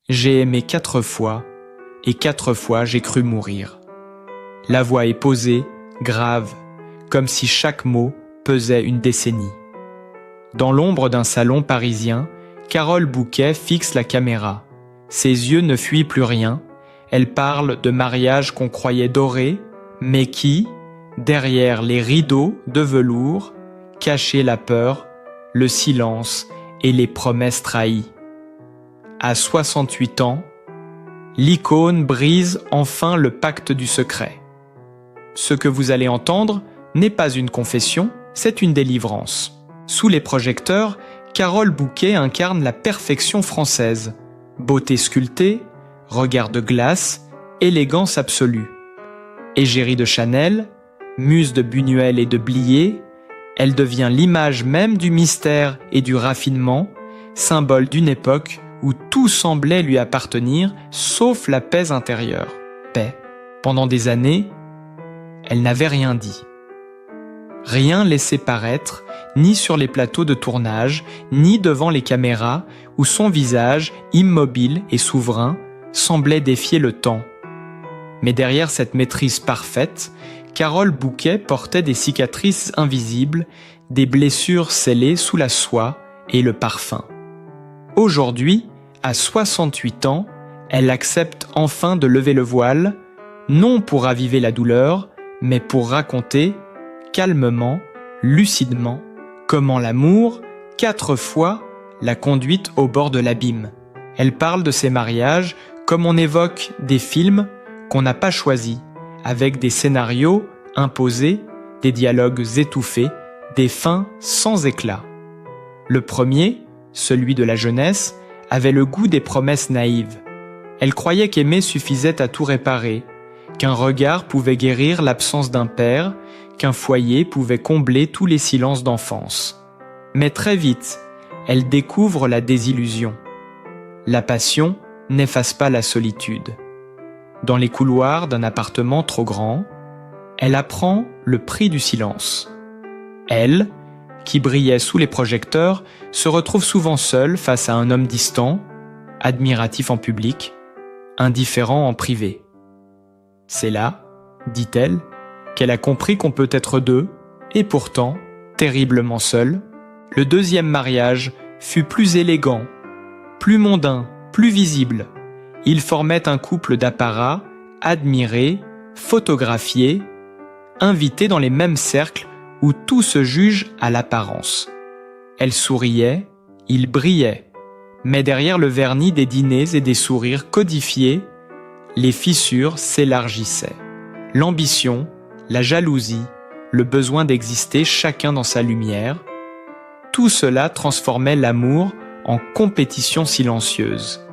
J'ai aimé 4 fois, et 4 fois j'ai cru mourir. La voix est posée, grave, comme si chaque mot pesait une décennie. Dans l'ombre d'un salon parisien, Carole Bouquet fixe la caméra. Ses yeux ne fuient plus rien. Elle parle de mariages qu'on croyait dorés, mais qui, derrière les rideaux de velours, cachaient la peur, le silence et les promesses trahies. À 68 ans, l'icône brise enfin le pacte du secret. Ce que vous allez entendre n'est pas une confession, c'est une délivrance. Sous les projecteurs, Carole Bouquet incarne la perfection française. Beauté sculptée, regard de glace, élégance absolue. Égérie de Chanel, muse de Buñuel et de Blier, elle devient l'image même du mystère et du raffinement, symbole d'une époque où tout semblait lui appartenir, sauf la paix intérieure. Paix. Pendant des années, elle n'avait rien dit. Rien laissé paraître, ni sur les plateaux de tournage, ni devant les caméras, où son visage, immobile et souverain, semblait défier le temps. Mais derrière cette maîtrise parfaite, Carole Bouquet portait des cicatrices invisibles, des blessures scellées sous la soie et le parfum. Aujourd'hui, à 68 ans, elle accepte enfin de lever le voile, non pour raviver la douleur, mais pour raconter, calmement, lucidement, comment l'amour, 4 fois, l'a conduite au bord de l'abîme. Elle parle de ses mariages comme on évoque des films qu'on n'a pas choisis, avec des scénarios imposés, des dialogues étouffés, des fins sans éclat. Le premier, celui de la jeunesse, avait le goût des promesses naïves. Elle croyait qu'aimer suffisait à tout réparer, qu'un regard pouvait guérir l'absence d'un père, qu'un foyer pouvait combler tous les silences d'enfance. Mais très vite, elle découvre la désillusion. La passion n'efface pas la solitude. Dans les couloirs d'un appartement trop grand, elle apprend le prix du silence. Elle, qui brillait sous les projecteurs, se retrouve souvent seule face à un homme distant, admiratif en public, indifférent en privé. C'est là, dit-elle, qu'elle a compris qu'on peut être deux, et pourtant, terriblement seule. Le deuxième mariage fut plus élégant, plus mondain, plus visible. Ils formaient un couple d'apparat, admirés, photographiés, invités dans les mêmes cercles où tout se juge à l'apparence. Elle souriait, il brillait, mais derrière le vernis des dîners et des sourires codifiés, les fissures s'élargissaient. L'ambition, la jalousie, le besoin d'exister chacun dans sa lumière, tout cela transformait l'amour en compétition silencieuse.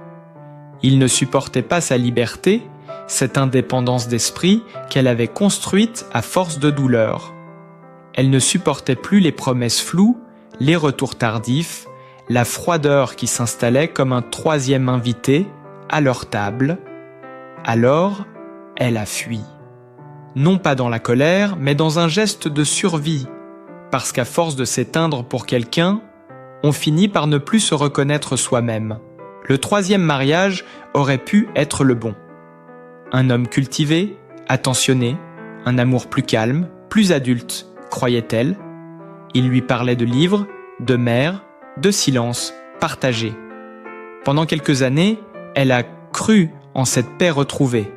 Il ne supportait pas sa liberté, cette indépendance d'esprit qu'elle avait construite à force de douleur. Elle ne supportait plus les promesses floues, les retours tardifs, la froideur qui s'installait comme un troisième invité à leur table. Alors, elle a fui. Non pas dans la colère, mais dans un geste de survie, parce qu'à force de s'éteindre pour quelqu'un, on finit par ne plus se reconnaître soi-même. Le troisième mariage aurait pu être le bon. Un homme cultivé, attentionné, un amour plus calme, plus adulte, croyait-elle. Il lui parlait de livres, de mère, de silence, partagé. Pendant quelques années, elle a cru en cette paix retrouvée.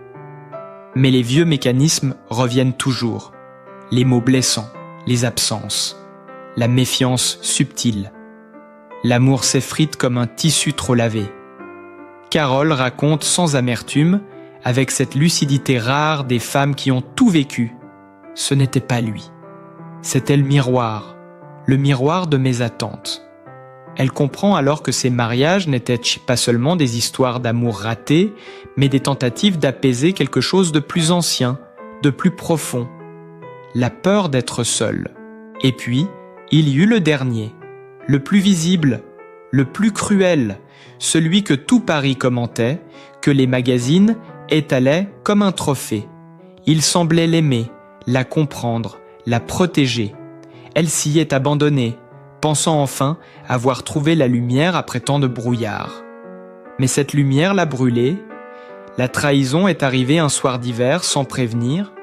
Mais les vieux mécanismes reviennent toujours. Les mots blessants, les absences, la méfiance subtile. L'amour s'effrite comme un tissu trop lavé. Carole raconte sans amertume, avec cette lucidité rare des femmes qui ont tout vécu. Ce n'était pas lui. C'était le miroir de mes attentes. Elle comprend alors que ces mariages n'étaient pas seulement des histoires d'amour ratées, mais des tentatives d'apaiser quelque chose de plus ancien, de plus profond. La peur d'être seule. Et puis, il y eut le dernier, le plus visible, le plus cruel, celui que tout Paris commentait, que les magazines étalaient comme un trophée. Il semblait l'aimer, la comprendre, la protéger. Elle s'y est abandonnée, pensant enfin avoir trouvé la lumière après tant de brouillard. Mais cette lumière l'a brûlée. La trahison est arrivée un soir d'hiver sans prévenir.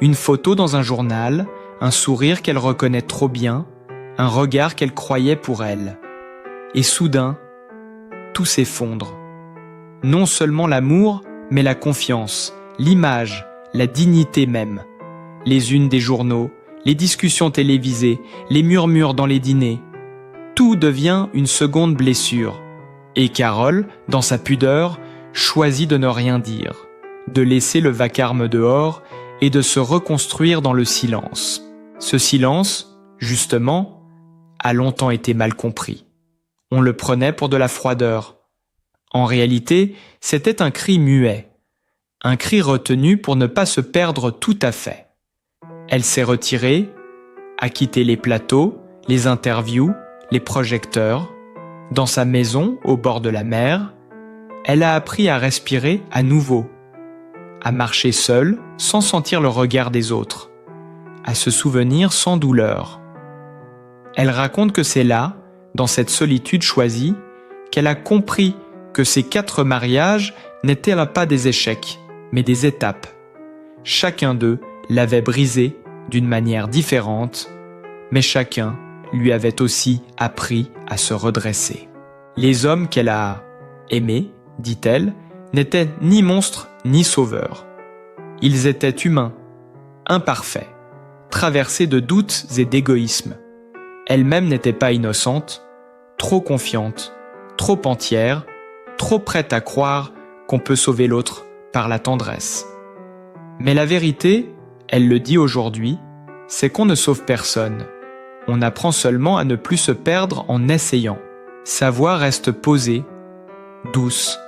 Une photo dans un journal, un sourire qu'elle reconnaît trop bien, un regard qu'elle croyait pour elle. Et soudain, tout s'effondre. Non seulement l'amour, mais la confiance, l'image, la dignité même. Les unes des journaux, les discussions télévisées, les murmures dans les dîners. Tout devient une seconde blessure. Et Carole, dans sa pudeur, choisit de ne rien dire, de laisser le vacarme dehors et de se reconstruire dans le silence. Ce silence, justement, a longtemps été mal compris. On le prenait pour de la froideur. En réalité, c'était un cri muet, un cri retenu pour ne pas se perdre tout à fait. Elle s'est retirée, a quitté les plateaux, les interviews, les projecteurs. Dans sa maison, au bord de la mer, elle a appris à respirer à nouveau, à marcher seule sans sentir le regard des autres, à se souvenir sans douleur. Elle raconte que c'est là, dans cette solitude choisie, qu'elle a compris que ces 4 mariages n'étaient pas des échecs, mais des étapes. Chacun d'eux l'avait brisée d'une manière différente, mais chacun lui avait aussi appris à se redresser. Les hommes qu'elle a aimés, dit-elle, n'étaient ni monstres ni sauveurs. Ils étaient humains, imparfaits, traversés de doutes et d'égoïsme. Elle-même n'était pas innocente, trop confiante, trop entière, trop prête à croire qu'on peut sauver l'autre par la tendresse. Mais la vérité, elle le dit aujourd'hui, c'est qu'on ne sauve personne. On apprend seulement à ne plus se perdre en essayant. Sa voix reste posée, douce,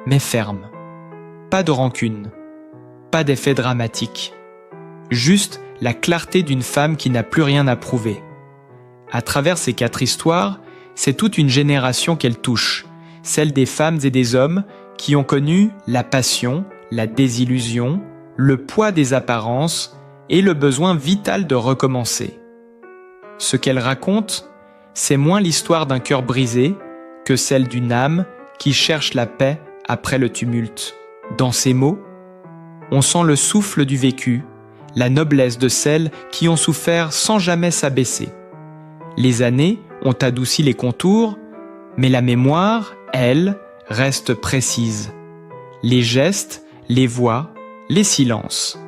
mais ferme. Pas de rancune, pas d'effet dramatique. Juste la clarté d'une femme qui n'a plus rien à prouver. À travers ces 4 histoires, c'est toute une génération qu'elle touche, celle des femmes et des hommes qui ont connu la passion, la désillusion, le poids des apparences et le besoin vital de recommencer. Ce qu'elle raconte, c'est moins l'histoire d'un cœur brisé que celle d'une âme qui cherche la paix après le tumulte. Dans ces mots, on sent le souffle du vécu, la noblesse de celles qui ont souffert sans jamais s'abaisser. Les années ont adouci les contours, mais la mémoire, elle, reste précise. Les gestes, les voix, les silences.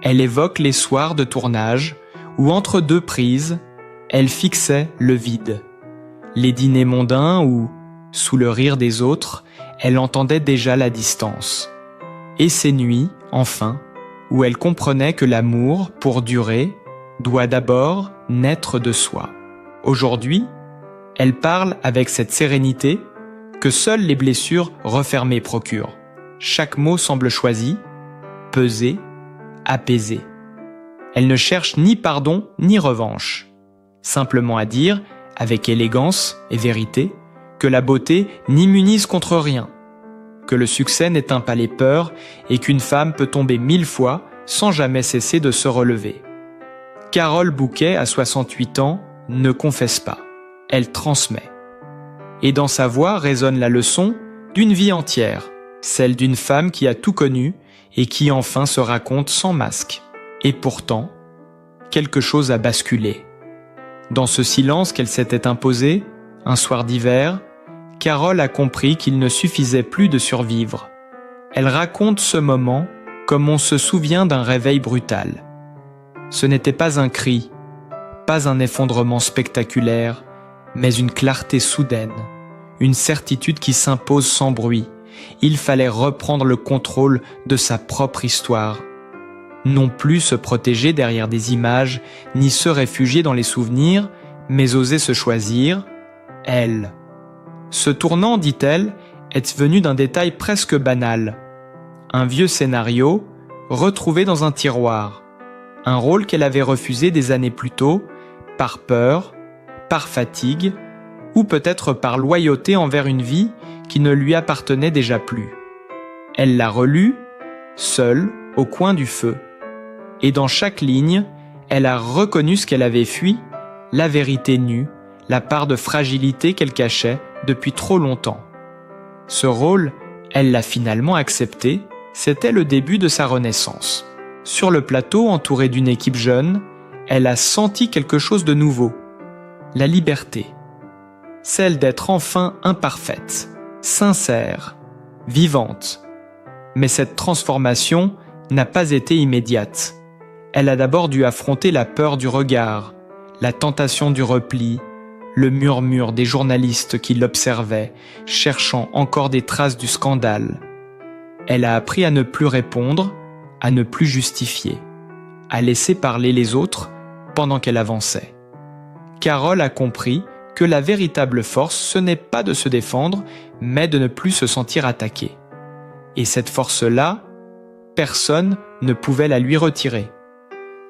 Elle évoque les soirs de tournage où, entre 2 prises, elle fixait le vide. Les dîners mondains où, sous le rire des autres, elle entendait déjà la distance. Et ces nuits, enfin, où elle comprenait que l'amour, pour durer, doit d'abord naître de soi. Aujourd'hui, elle parle avec cette sérénité que seules les blessures refermées procurent. Chaque mot semble choisi, pesé, apaisé. Elle ne cherche ni pardon ni revanche. Simplement à dire, avec élégance et vérité, que la beauté n'immunise contre rien, que le succès n'éteint pas les peurs et qu'une femme peut tomber 1000 fois sans jamais cesser de se relever. Carole Bouquet, à 68 ans, ne confesse pas, elle transmet. Et dans sa voix résonne la leçon d'une vie entière, celle d'une femme qui a tout connu et qui enfin se raconte sans masque. Et pourtant, quelque chose a basculé. Dans ce silence qu'elle s'était imposé, un soir d'hiver, Carole a compris qu'il ne suffisait plus de survivre. Elle raconte ce moment comme on se souvient d'un réveil brutal. Ce n'était pas un cri, pas un effondrement spectaculaire, mais une clarté soudaine, une certitude qui s'impose sans bruit. Il fallait reprendre le contrôle de sa propre histoire. Non plus se protéger derrière des images, ni se réfugier dans les souvenirs, mais oser se choisir, elle. Ce tournant, dit-elle, est venu d'un détail presque banal. Un vieux scénario, retrouvé dans un tiroir. Un rôle qu'elle avait refusé des années plus tôt, par peur, par fatigue, ou peut-être par loyauté envers une vie qui ne lui appartenait déjà plus. Elle l'a relu, seule, au coin du feu. Et dans chaque ligne, elle a reconnu ce qu'elle avait fui, la vérité nue, la part de fragilité qu'elle cachait depuis trop longtemps. Ce rôle, elle l'a finalement accepté, c'était le début de sa renaissance. Sur le plateau, entourée d'une équipe jeune, elle a senti quelque chose de nouveau, la liberté. Celle d'être enfin imparfaite, sincère, vivante. Mais cette transformation n'a pas été immédiate. Elle a d'abord dû affronter la peur du regard, la tentation du repli, le murmure des journalistes qui l'observaient, cherchant encore des traces du scandale. Elle a appris à ne plus répondre, à ne plus justifier, à laisser parler les autres pendant qu'elle avançait. Carole a compris que la véritable force, ce n'est pas de se défendre, mais de ne plus se sentir attaquée. Et cette force-là, personne ne pouvait la lui retirer.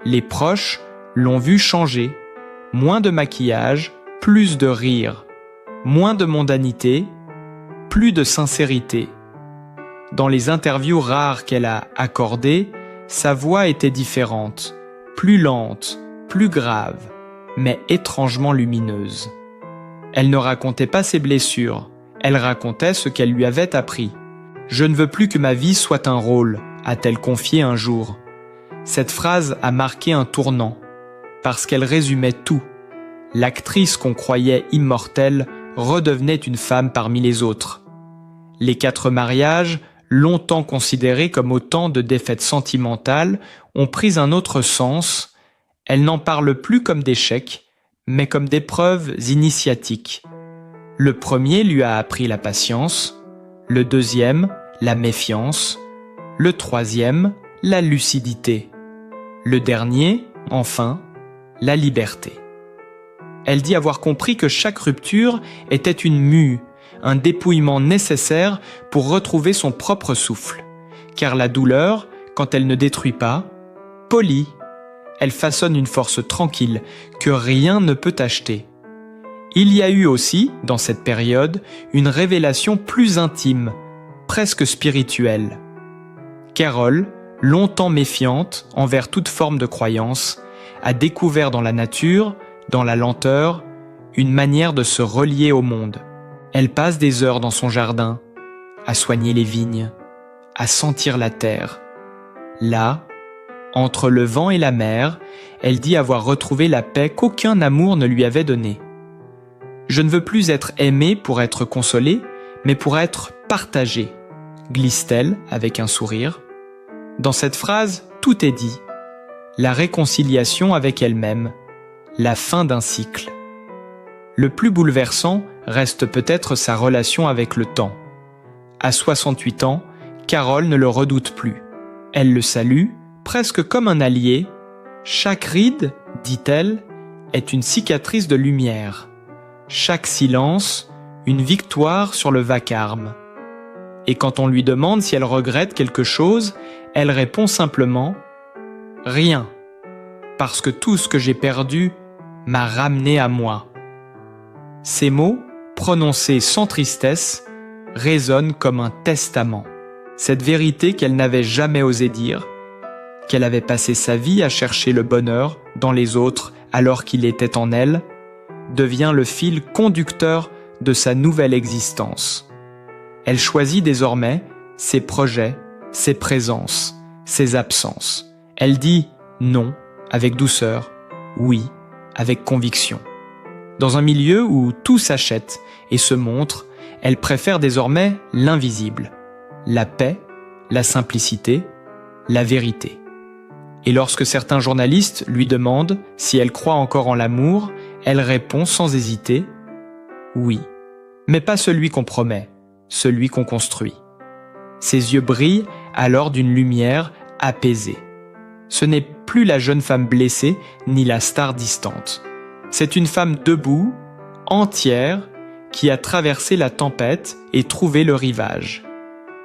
Les proches l'ont vue changer, moins de maquillage, plus de rire, moins de mondanité, plus de sincérité. Dans les interviews rares qu'elle a accordées, sa voix était différente, plus lente, plus grave, mais étrangement lumineuse. Elle ne racontait pas ses blessures, elle racontait ce qu'elle lui avait appris. « Je ne veux plus que ma vie soit un rôle », a-t-elle confié un jour. Cette phrase a marqué un tournant, parce qu'elle résumait tout. L'actrice qu'on croyait immortelle redevenait une femme parmi les autres. Les 4 mariages, longtemps considérés comme autant de défaites sentimentales, ont pris un autre sens. Elle n'en parle plus comme d'échecs, mais comme d'épreuves initiatiques. Le premier lui a appris la patience, le deuxième, la méfiance, le troisième, la lucidité, le dernier, enfin, la liberté. Elle dit avoir compris que chaque rupture était une mue, un dépouillement nécessaire pour retrouver son propre souffle. Car la douleur, quand elle ne détruit pas, polie. Elle façonne une force tranquille que rien ne peut acheter. Il y a eu aussi, dans cette période, une révélation plus intime, presque spirituelle. Carole, longtemps méfiante envers toute forme de croyance, a découvert dans la nature, dans la lenteur, une manière de se relier au monde. Elle passe des heures dans son jardin, à soigner les vignes, à sentir la terre. Là, entre le vent et la mer, elle dit avoir retrouvé la paix qu'aucun amour ne lui avait donnée. « Je ne veux plus être aimée pour être consolée, mais pour être partagée », glisse-t-elle avec un sourire. Dans cette phrase, tout est dit. La réconciliation avec elle-même, la fin d'un cycle. Le plus bouleversant reste peut-être sa relation avec le temps. À 68 ans, Carole ne le redoute plus. Elle le salue, presque comme un allié. Chaque ride, dit-elle, est une cicatrice de lumière. Chaque silence, une victoire sur le vacarme. Et quand on lui demande si elle regrette quelque chose, elle répond simplement « Rien, parce que tout ce que j'ai perdu m'a ramené à moi. » Ces mots, prononcés sans tristesse, résonnent comme un testament. Cette vérité qu'elle n'avait jamais osé dire, qu'elle avait passé sa vie à chercher le bonheur dans les autres alors qu'il était en elle, devient le fil conducteur de sa nouvelle existence. Elle choisit désormais ses projets, ses présences, ses absences. Elle dit non avec douceur, oui avec conviction. Dans un milieu où tout s'achète et se montre, elle préfère désormais l'invisible, la paix, la simplicité, la vérité. Et lorsque certains journalistes lui demandent si elle croit encore en l'amour, elle répond sans hésiter « Oui, mais pas celui qu'on promet, celui qu'on construit. » Ses yeux brillent alors d'une lumière apaisée. Ce n'est plus la jeune femme blessée ni la star distante. C'est une femme debout, entière, qui a traversé la tempête et trouvé le rivage.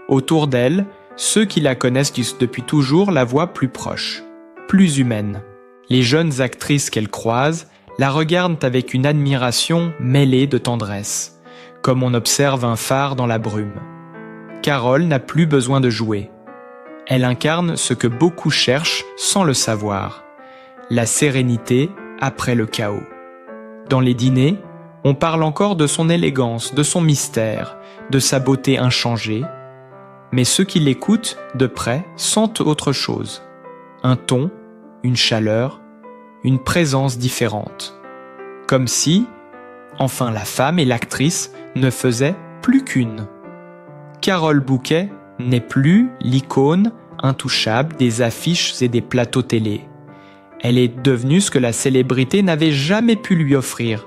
Autour d'elle, ceux qui la connaissent depuis toujours la voient plus proche, plus humaine. Les jeunes actrices qu'elle croise la regardent avec une admiration mêlée de tendresse, comme on observe un phare dans la brume. Carole n'a plus besoin de jouer. Elle incarne ce que beaucoup cherchent sans le savoir, la sérénité après le chaos. Dans les dîners, On parle encore de son élégance, de son mystère, de sa beauté inchangée, mais ceux qui l'écoutent de près sentent autre chose. Un ton, une chaleur, une présence différente. Comme si, enfin la femme et l'actrice ne faisaient plus qu'une. Carole Bouquet n'est plus l'icône intouchable des affiches et des plateaux télé. Elle est devenue ce que la célébrité n'avait jamais pu lui offrir.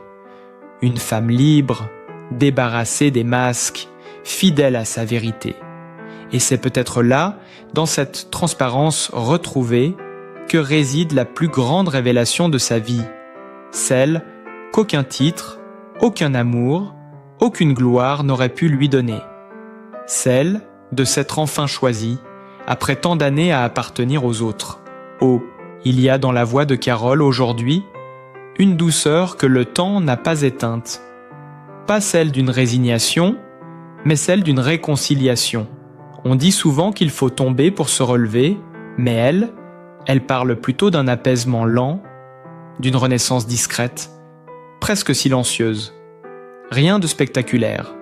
Une femme libre, débarrassée des masques, fidèle à sa vérité. Et c'est peut-être là, dans cette transparence retrouvée, que réside la plus grande révélation de sa vie, celle qu'aucun titre, aucun amour, aucune gloire n'aurait pu lui donner. Celle de s'être enfin choisi, après tant d'années à appartenir aux autres. Oh, il y a dans la voix de Carole aujourd'hui une douceur que le temps n'a pas éteinte. Pas celle d'une résignation, mais celle d'une réconciliation. On dit souvent qu'il faut tomber pour se relever, mais elle parle plutôt d'un apaisement lent, d'une renaissance discrète, presque silencieuse. Rien de spectaculaire.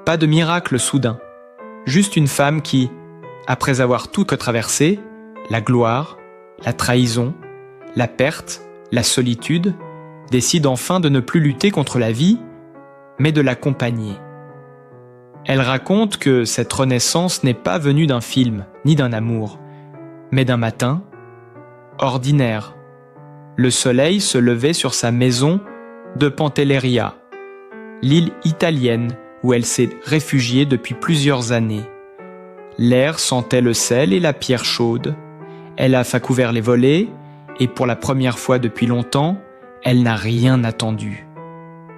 Pas de miracle soudain. Juste une femme qui, après avoir tout traversé, la gloire, la trahison, la perte, la solitude, décide enfin de ne plus lutter contre la vie, mais de l'accompagner. Elle raconte que cette renaissance n'est pas venue d'un film, ni d'un amour, mais d'un matin ordinaire. Le soleil se levait sur sa maison de Pantelleria, l'île italienne où elle s'est réfugiée depuis plusieurs années. L'air sentait le sel et la pierre chaude. Elle a fait couvert les volets et pour la première fois depuis longtemps, elle n'a rien attendu.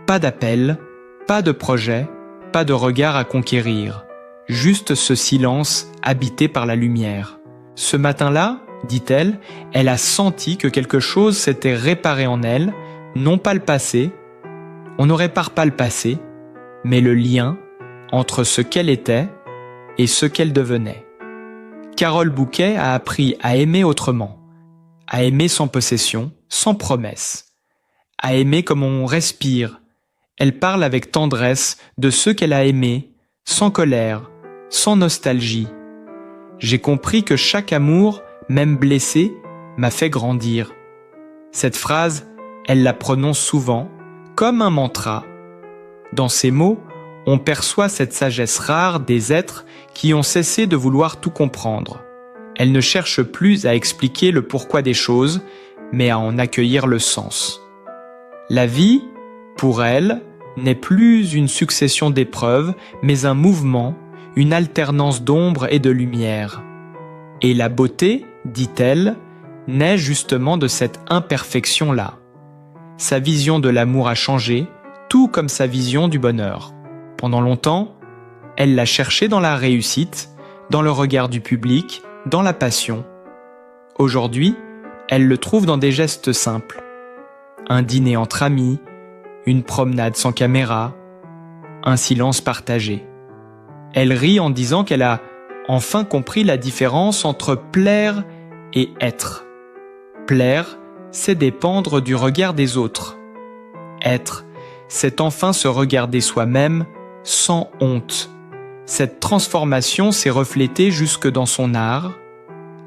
Pas d'appel, pas de projet, pas de regard à conquérir. Juste ce silence habité par la lumière. Ce matin-là, dit-elle, elle a senti que quelque chose s'était réparé en elle, non pas le passé, on ne répare pas le passé, mais le lien entre ce qu'elle était et ce qu'elle devenait. Carole Bouquet a appris à aimer autrement, à aimer sans possession, sans promesse, à aimer comme on respire. Elle parle avec tendresse de ceux qu'elle a aimés, sans colère, sans nostalgie. J'ai compris que chaque amour, même blessé, m'a fait grandir. Cette phrase, elle la prononce souvent, comme un mantra. Dans ces mots, on perçoit cette sagesse rare des êtres qui ont cessé de vouloir tout comprendre. Elle ne cherche plus à expliquer le pourquoi des choses, mais à en accueillir le sens. La vie, pour elle, n'est plus une succession d'épreuves, mais un mouvement, une alternance d'ombre et de lumière. Et la beauté, dit-elle, naît justement de cette imperfection-là. Sa vision de l'amour a changé, tout comme sa vision du bonheur. Pendant longtemps, elle l'a cherché dans la réussite, dans le regard du public, dans la passion. Aujourd'hui, elle le trouve dans des gestes simples. Un dîner entre amis, une promenade sans caméra, un silence partagé. Elle rit en disant qu'elle a enfin compris la différence entre plaire et être. Plaire, c'est dépendre du regard des autres. Être, c'est enfin se regarder soi-même sans honte. Cette transformation s'est reflétée jusque dans son art.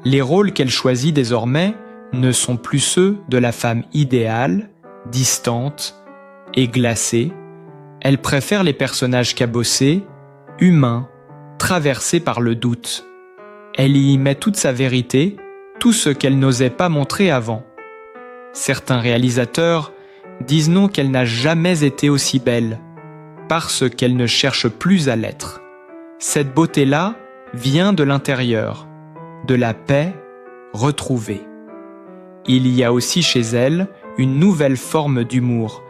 Les rôles qu'elle choisit désormais ne sont plus ceux de la femme idéale, distante et glacée. Elle préfère les personnages cabossés, humains, traversés par le doute. Elle y met toute sa vérité, tout ce qu'elle n'osait pas montrer avant. Certains réalisateurs disent non qu'elle n'a jamais été aussi belle, parce qu'elle ne cherche plus à l'être. Cette beauté-là vient de l'intérieur, de la paix retrouvée. Il y a aussi chez elle une nouvelle forme d'humour,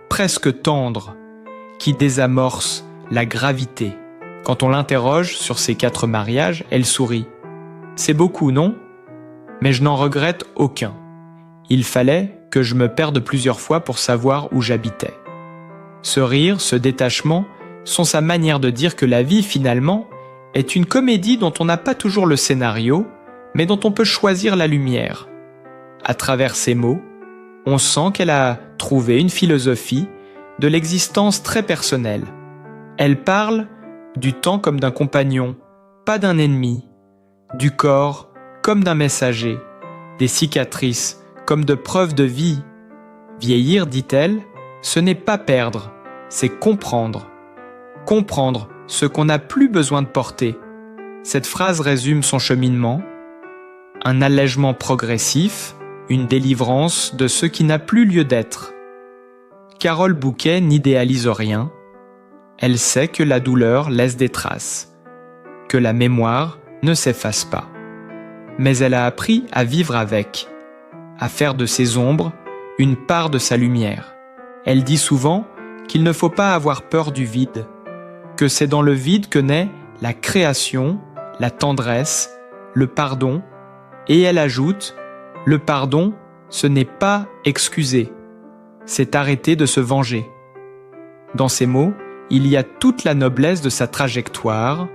presque tendre, qui désamorce la gravité. Quand on l'interroge sur ses 4 mariages, elle sourit. C'est beaucoup, non? Mais je n'en regrette aucun. Il fallait que je me perde plusieurs fois pour savoir où j'habitais. Ce rire, ce détachement, sont sa manière de dire que la vie, finalement, est une comédie dont on n'a pas toujours le scénario, mais dont on peut choisir la lumière. À travers ces mots, on sent qu'elle a trouvé une philosophie de l'existence très personnelle. Elle parle du temps comme d'un compagnon, pas d'un ennemi, du corps comme d'un messager, des cicatrices comme de preuves de vie. Vieillir, dit-elle, ce n'est pas perdre, c'est comprendre. Comprendre ce qu'on n'a plus besoin de porter. Cette phrase résume son cheminement, un allègement progressif, une délivrance de ce qui n'a plus lieu d'être. Carole Bouquet n'idéalise rien. Elle sait que la douleur laisse des traces, que la mémoire ne s'efface pas. Mais elle a appris à vivre avec, à faire de ses ombres une part de sa lumière. Elle dit souvent qu'il ne faut pas avoir peur du vide, que c'est dans le vide que naît la création, la tendresse, le pardon, et elle ajoute « Le pardon, ce n'est pas excuser, c'est arrêter de se venger ». Dans ces mots, il y a toute la noblesse de sa trajectoire,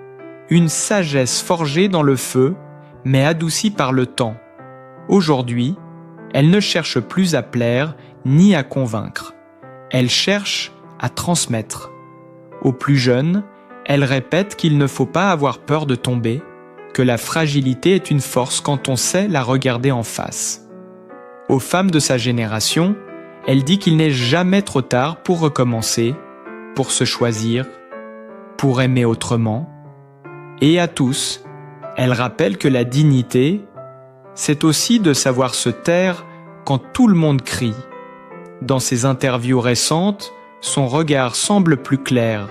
une sagesse forgée dans le feu, mais adoucie par le temps. Aujourd'hui, elle ne cherche plus à plaire ni à convaincre. Elle cherche à transmettre. Aux plus jeunes, elle répète qu'il ne faut pas avoir peur de tomber, que la fragilité est une force quand on sait la regarder en face. Aux femmes de sa génération, elle dit qu'il n'est jamais trop tard pour recommencer, pour se choisir, pour aimer autrement. Et à tous, elle rappelle que la dignité, c'est aussi de savoir se taire quand tout le monde crie. Dans ses interviews récentes, son regard semble plus clair,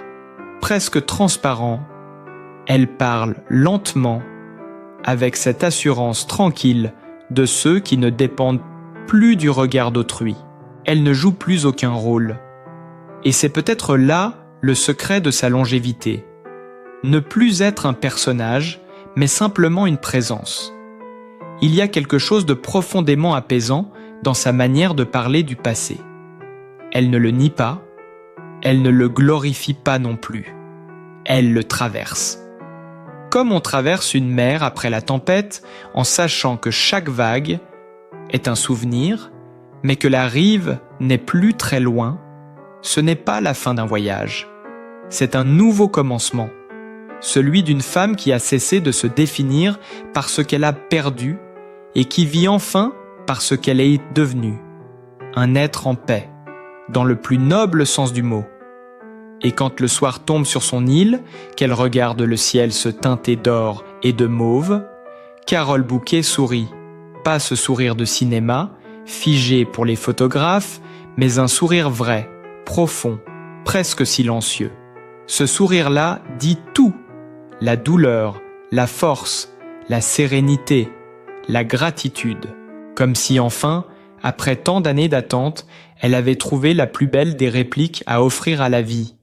presque transparent. Elle parle lentement, avec cette assurance tranquille de ceux qui ne dépendent plus du regard d'autrui. Elle ne joue plus aucun rôle. Et c'est peut-être là le secret de sa longévité. Ne plus être un personnage, mais simplement une présence. Il y a quelque chose de profondément apaisant dans sa manière de parler du passé. Elle ne le nie pas, elle ne le glorifie pas non plus. Elle le traverse. Comme on traverse une mer après la tempête en sachant que chaque vague est un souvenir, mais que la rive n'est plus très loin, ce n'est pas la fin d'un voyage. C'est un nouveau commencement, celui d'une femme qui a cessé de se définir par ce qu'elle a perdu et qui vit enfin par ce qu'elle est devenue, un être en paix, dans le plus noble sens du mot. Et quand le soir tombe sur son île, qu'elle regarde le ciel se teinter d'or et de mauve, Carole Bouquet sourit, pas ce sourire de cinéma, figé pour les photographes, mais un sourire vrai, profond, presque silencieux. Ce sourire-là dit tout, la douleur, la force, la sérénité, la gratitude, comme si enfin, après tant d'années d'attente, elle avait trouvé la plus belle des répliques à offrir à la vie.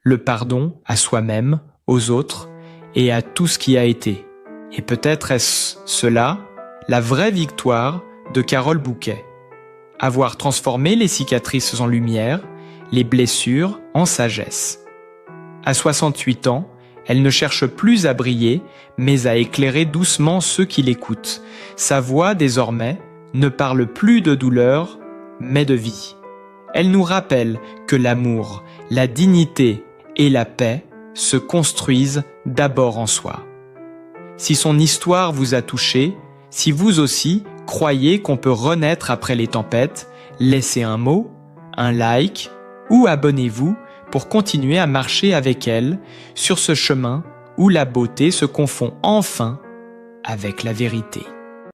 Le pardon à soi-même, aux autres et à tout ce qui a été. Et peut-être est-ce cela, la vraie victoire de Carole Bouquet. Avoir transformé les cicatrices en lumière, les blessures en sagesse. À 68 ans, elle ne cherche plus à briller, mais à éclairer doucement ceux qui l'écoutent. Sa voix, désormais, ne parle plus de douleur, mais de vie. Elle nous rappelle que l'amour, la dignité et la paix se construisent d'abord en soi. Si son histoire vous a touché, si vous aussi croyez qu'on peut renaître après les tempêtes, laissez un mot, un like ou abonnez-vous pour continuer à marcher avec elle sur ce chemin où la beauté se confond enfin avec la vérité.